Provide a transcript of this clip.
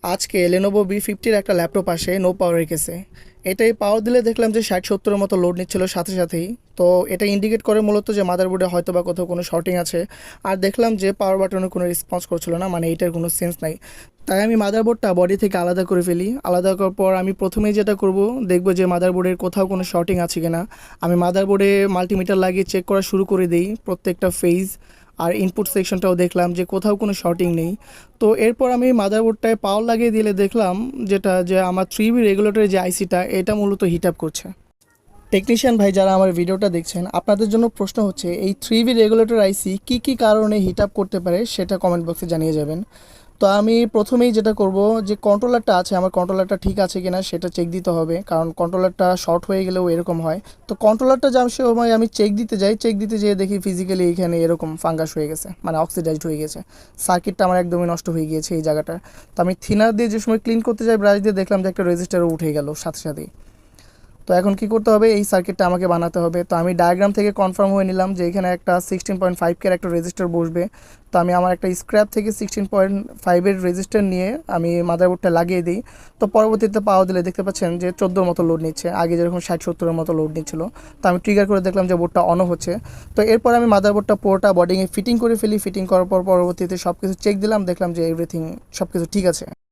আজকে Lenovo B50 একটা laptop আসে নো পাওয়ার রেখেছে। এটাই পাওয়ার দিলে দেখলাম যে 60-70-এর মতো লোড নিচ্ছিল সাথে সাথেই। তো এটা ইন্ডিকেট করে মূলত যে মাদারবোর্ডে হয়তো বা কোথাও কোনো শর্টিং আছে। আর দেখলাম যে পাওয়ার বাটনে কোনো রেসপন্স করছিল না, মানে এটার কোনো সেন্স নাই। তাই আমি মাদারবোর্ডটা বডি থেকে আলাদা করে ফেলি। আলাদা করার পর আমি প্রথমেই যেটা করব, দেখব যে মাদারবোর্ডের কোথাও কোনো শর্টিং আছে কিনা। আমি মাদারবোর্ডে মাল্টিমিটার লাগিয়ে চেক করা শুরু করে দিই প্রত্যেকটা ফেজ। আর ইনপুট সেকশনটাও দেখলাম যে কোথাও কোনো শর্টিং নেই। তো এরপর আমি মাদারবোর্ডটায় পাওয়ার লাগিয়ে দিলে দেখলাম যে আমার 3B রেগুলেটরের যে আইসিটা এটা মূলত হিট আপ করছে। টেকনিশিয়ান ভাই যারা আমার ভিডিওটা দেখছেন, আপনাদের জন্য প্রশ্ন হচ্ছে এই 3B রেগুলেটর আইসি কী কারণে হিট আপ করতে পারে সেটা কমেন্ট বক্সে জানিয়ে যাবেন। তো আমি প্রথমেই যেটা করব, যে কন্ট্রোলারটা আছে আমার কন্ট্রোলারটা ঠিক আছে কিনা সেটা চেক দিতে হবে, কারণ কন্ট্রোলারটা শর্ট হয়ে গেলেও এরকম হয়। তো কন্ট্রোলারটা যাওয়ার সময় আমি চেক দিতে যাই, চেক দিতে যেয়ে দেখি ফিজিক্যালি এখানে এরকম ফাঙ্গাস হয়ে গেছে, মানে অক্সিডাইজড হয়ে গেছে। সার্কিটটা আমার একদমই নষ্ট হয়ে গিয়েছে এই জায়গাটা। তো আমি থিনার দিয়ে যে সময় ক্লিন করতে যাই ব্রাশ দিয়ে, দেখলাম যে একটা রেজিস্টারও উঠে গেল সাথে সাথেই। তো এখন কি করতে হবে, এই সার্কিটটা আমাকে বানাতে হবে। তো আমি ডায়াগ্রাম থেকে কনফার্ম হয়ে নিলাম যে এখানে একটা 16.5 একটা রেজিস্টার বসবে। তো আমি আমার একটা স্ক্র্যাপ থেকে 16.5 রেজিস্টার নিয়ে আমি মাদারবোর্ডটা লাগিয়ে দিই। তো পরবর্তীতে পাওয়া দিলে দেখতে পাচ্ছেন যে 14 মতো লোড নিচ্ছে, আগে যেরকম 60-70-এর মতো লোড নিচ্ছিল। তো আমি ট্রিগার করে দেখলাম যে বোর্ডটা অন হচ্ছে। তো এরপর আমি মাদারবোর্ডটা পুরোটা বডিংয়ে ফিটিং করে ফেলি। ফিটিং করার পর পরবর্তীতে সব কিছু চেক দিলাম, দেখলাম যে এভরিথিং সব কিছু ঠিক আছে।